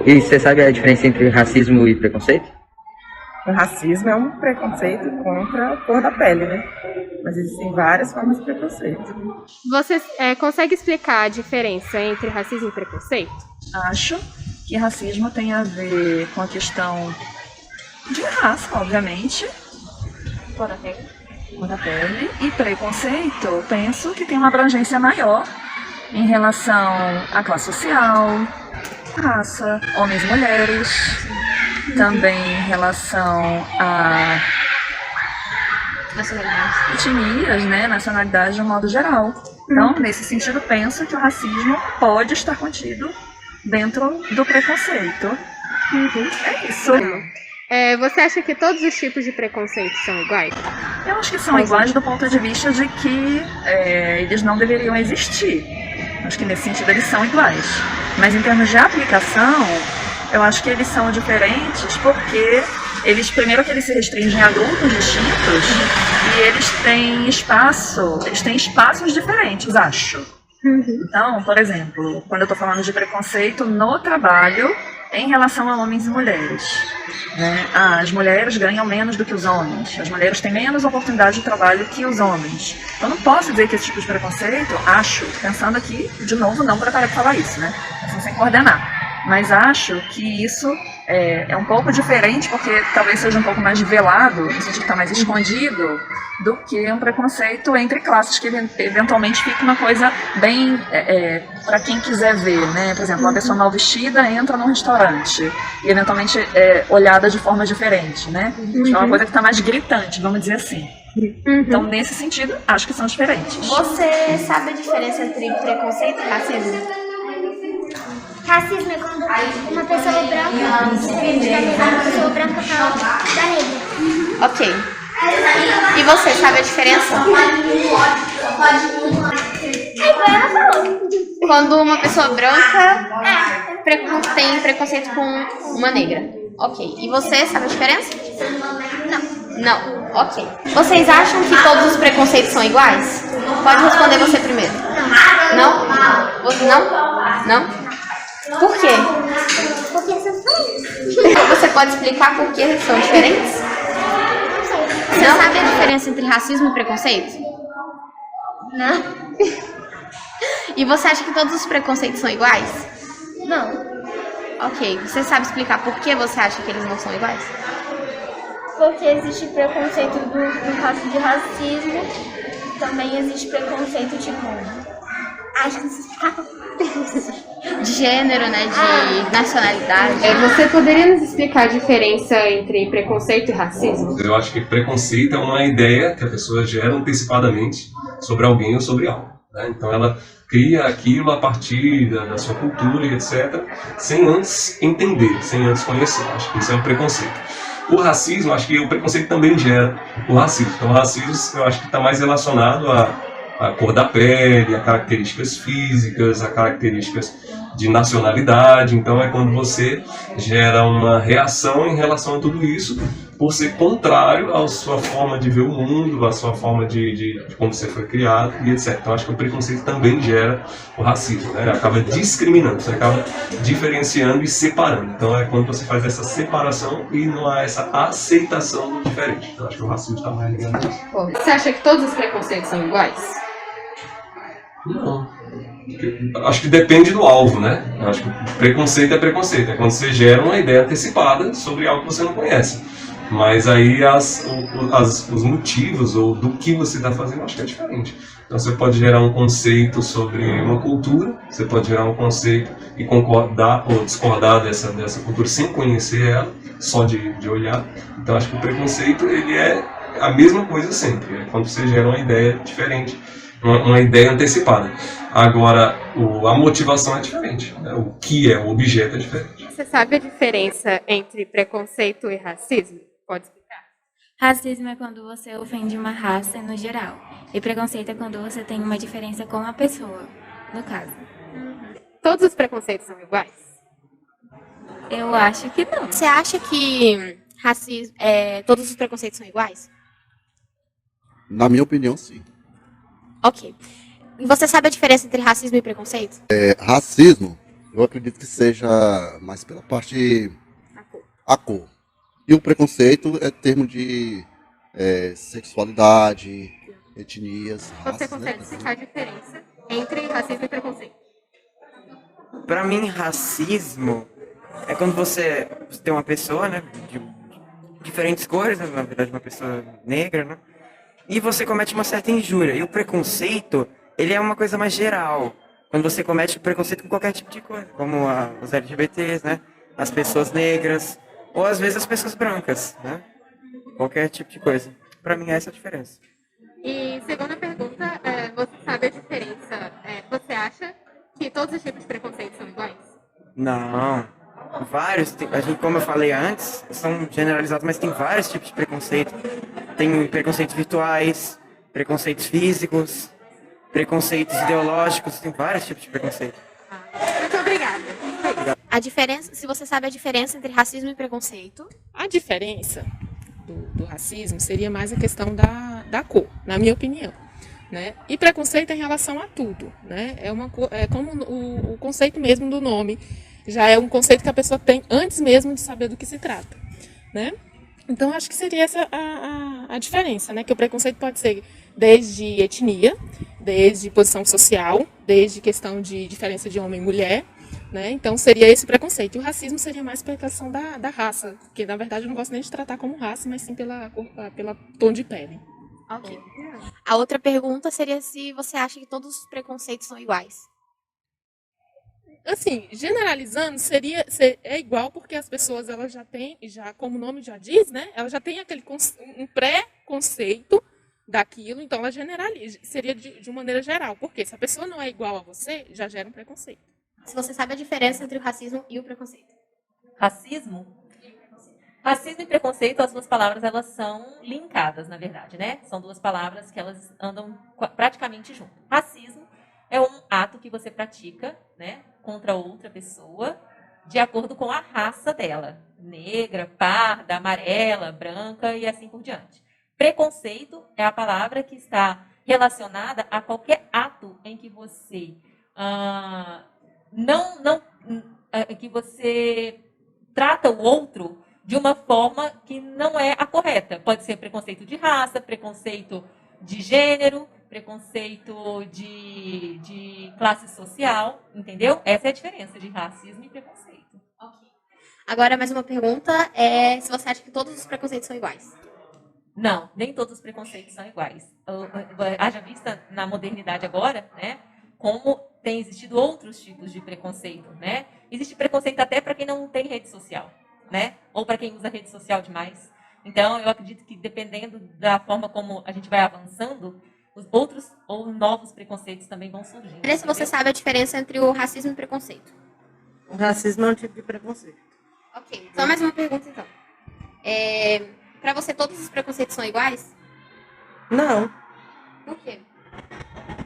E você sabe a diferença entre racismo e preconceito? O racismo é um preconceito contra a cor da pele, né? Mas existem várias formas de preconceito. Você consegue explicar a diferença entre racismo e preconceito? Acho que racismo tem a ver com a questão de raça, obviamente, Cor da pele. cor da pele, e preconceito, penso que tem uma abrangência maior em relação à classe social, raça, homens e mulheres, também em relação a Nacionalidade. etnias, né, nacionalidade de um modo geral. Então, nesse sentido, penso que o racismo pode estar contido dentro do preconceito. É isso. Você acha que todos os tipos de preconceito são iguais? Eu acho que são iguais do ponto de vista de que eles não deveriam existir. Acho que nesse sentido eles são iguais. Mas em termos de aplicação, eu acho que eles são diferentes porque primeiro que eles se restringem a grupos distintos e eles têm espaços diferentes, acho. Então, por exemplo, quando eu estou falando de preconceito no trabalho em relação a homens e mulheres, né? As mulheres ganham menos do que os homens, as mulheres têm menos oportunidade de trabalho que os homens. Eu não posso dizer que esse tipo de preconceito, acho, pensando aqui, de novo, não preparei para falar isso, né? Assim, sem coordenar. Mas acho que isso é um pouco diferente, porque talvez seja um pouco mais velado, no sentido que está mais escondido, do que um preconceito entre classes, que eventualmente fica uma coisa bem para quem quiser ver, né? Por exemplo, uma pessoa mal vestida entra num restaurante e eventualmente é olhada de forma diferente, né? Acho que é uma coisa que está mais gritante, vamos dizer assim. Então, nesse sentido, acho que são diferentes. Você sabe a diferença entre preconceito e racismo? Racismo é quando uma pessoa branca se vende uma pessoa branca da negra. Ok. E você sabe a diferença? É igual ela falou. Quando uma pessoa branca tem preconceito com uma negra. Ok. E você sabe a diferença? Não. Ok. Vocês acham que todos os preconceitos são iguais? Pode responder você primeiro. Não? Você não? Não? Por quê? Porque são diferentes. Você pode explicar por que são diferentes? Você sabe a diferença entre racismo e preconceito? Não. E você acha que todos os preconceitos são iguais? Não. Ok. Você sabe explicar por que você acha que eles não são iguais? Porque existe preconceito no caso de racismo. Também existe preconceito acho que não se explica. De gênero, né? De nacionalidade. Você poderia nos explicar a diferença entre preconceito e racismo? Eu acho que preconceito é uma ideia que a pessoa gera antecipadamente sobre alguém ou sobre algo, né? Então ela cria aquilo a partir da sua cultura e etc., sem antes entender, sem antes conhecer. Acho que isso é um preconceito. O racismo, acho que o preconceito também gera o racismo. Então o racismo eu acho que está mais relacionado a cor da pele, a características físicas, a características de nacionalidade. Então é quando você gera uma reação em relação a tudo isso, por ser contrário à sua forma de ver o mundo, à sua forma de como você foi criado e etc. Então acho que o preconceito também gera o racismo, né? Acaba discriminando, você acaba diferenciando e separando. Então é quando você faz essa separação e não há essa aceitação do diferente. Então acho que o racismo está mais ligado a isso. Você acha que todos os preconceitos são iguais? Não. Acho que depende do alvo, né? Acho que preconceito é preconceito. É quando você gera uma ideia antecipada sobre algo que você não conhece. Mas aí os motivos ou do que você está fazendo, acho que é diferente. Então você pode gerar um conceito sobre uma cultura, você pode gerar um conceito e concordar ou discordar dessa cultura sem conhecer ela, só de olhar. Então acho que o preconceito ele é a mesma coisa sempre. É quando você gera uma ideia diferente, uma ideia antecipada. Agora, a motivação é diferente, né? O que é o objeto é diferente. Você sabe a diferença entre preconceito e racismo? Pode explicar. Racismo é quando você ofende uma raça no geral. E preconceito é quando você tem uma diferença com a pessoa, no caso. Todos os preconceitos são iguais? Eu acho que não. Você acha que todos os preconceitos são iguais? Na minha opinião, sim. Ok. E você sabe a diferença entre racismo e preconceito? Racismo Eu acredito que seja mais pela parte a cor. E o preconceito é termo de sexualidade, etnias, Você raças, consegue né? explicar a diferença entre racismo e preconceito? Pra mim, racismo é quando você tem uma pessoa, né, de diferentes cores, né, na verdade uma pessoa negra, né, e você comete uma certa injúria. E o preconceito, ele é uma coisa mais geral. Quando você comete preconceito com qualquer tipo de coisa, como os LGBTs, né, as pessoas negras, ou às vezes as pessoas brancas, né, qualquer tipo de coisa. Pra mim, essa é a diferença. E segunda pergunta, você sabe a diferença? Você acha que todos os tipos de preconceito são iguais? Não. Vários, a gente, como eu falei antes, são generalizados, mas tem vários tipos de preconceito. Tem preconceitos virtuais, preconceitos físicos, preconceitos ideológicos, tem vários tipos de preconceito. Muito obrigada. A diferença, se você sabe a diferença entre racismo e preconceito. A diferença do racismo seria mais a questão da cor, na minha opinião. Né? E preconceito em relação a tudo. Né? É como o conceito mesmo do nome, já é um conceito que a pessoa tem antes mesmo de saber do que se trata. Né? Então, acho que seria essa a diferença, né? Que o preconceito pode ser desde etnia, desde posição social, desde questão de diferença de homem e mulher. Né? Então, seria esse preconceito. E o racismo seria mais pela questão da raça, que, na verdade, eu não gosto nem de tratar como raça, mas sim pela tom de pele. Ok. A outra pergunta seria se você acha que todos os preconceitos são iguais. Assim, generalizando, é igual porque as pessoas elas já têm, já como o nome já diz, né? Ela já tem um pré-conceito daquilo, então ela generaliza. Seria de uma maneira geral, porque se a pessoa não é igual a você, já gera um preconceito. Se você sabe a diferença entre o racismo e o preconceito. Racismo? Racismo e preconceito, as duas palavras, elas são linkadas, na verdade, né? São duas palavras que elas andam praticamente juntas. Racismo é um ato que você pratica, né, contra outra pessoa, de acordo com a raça dela. Negra, parda, amarela, branca e assim por diante. Preconceito é a palavra que está relacionada a qualquer ato em que você que você trata o outro de uma forma que não é a correta. Pode ser preconceito de raça, preconceito de gênero, preconceito de classe social, entendeu? Essa é a diferença de racismo e preconceito. Ok. Agora, mais uma pergunta, se você acha que todos os preconceitos são iguais. Não, nem todos os preconceitos são iguais. Haja vista na modernidade agora, né, como tem existido outros tipos de preconceito, né? Existe preconceito até para quem não tem rede social, né? Ou para quem usa rede social demais. Então, eu acredito que dependendo da forma como a gente vai avançando, os outros ou novos preconceitos também vão surgindo. Olha se você sabe a diferença entre o racismo e o preconceito. O racismo é um tipo de preconceito. Ok, só mais uma pergunta então. Para você, todos os preconceitos são iguais? Não. Por quê?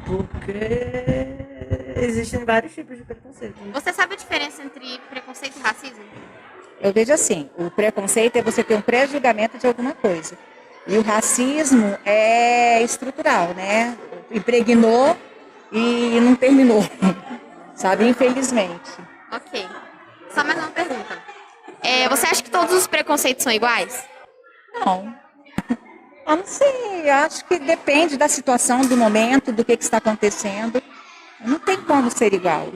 Porque existem vários tipos de preconceito. Você sabe a diferença entre preconceito e racismo? Eu vejo assim, o preconceito é você ter um pré-julgamento de alguma coisa. E o racismo é estrutural, né? Impregnou e não terminou, sabe? Infelizmente. Ok. Só mais uma pergunta. Você acha que todos os preconceitos são iguais? Não. Eu não sei, eu acho que depende da situação, do momento, do que está acontecendo. Não tem como ser igual.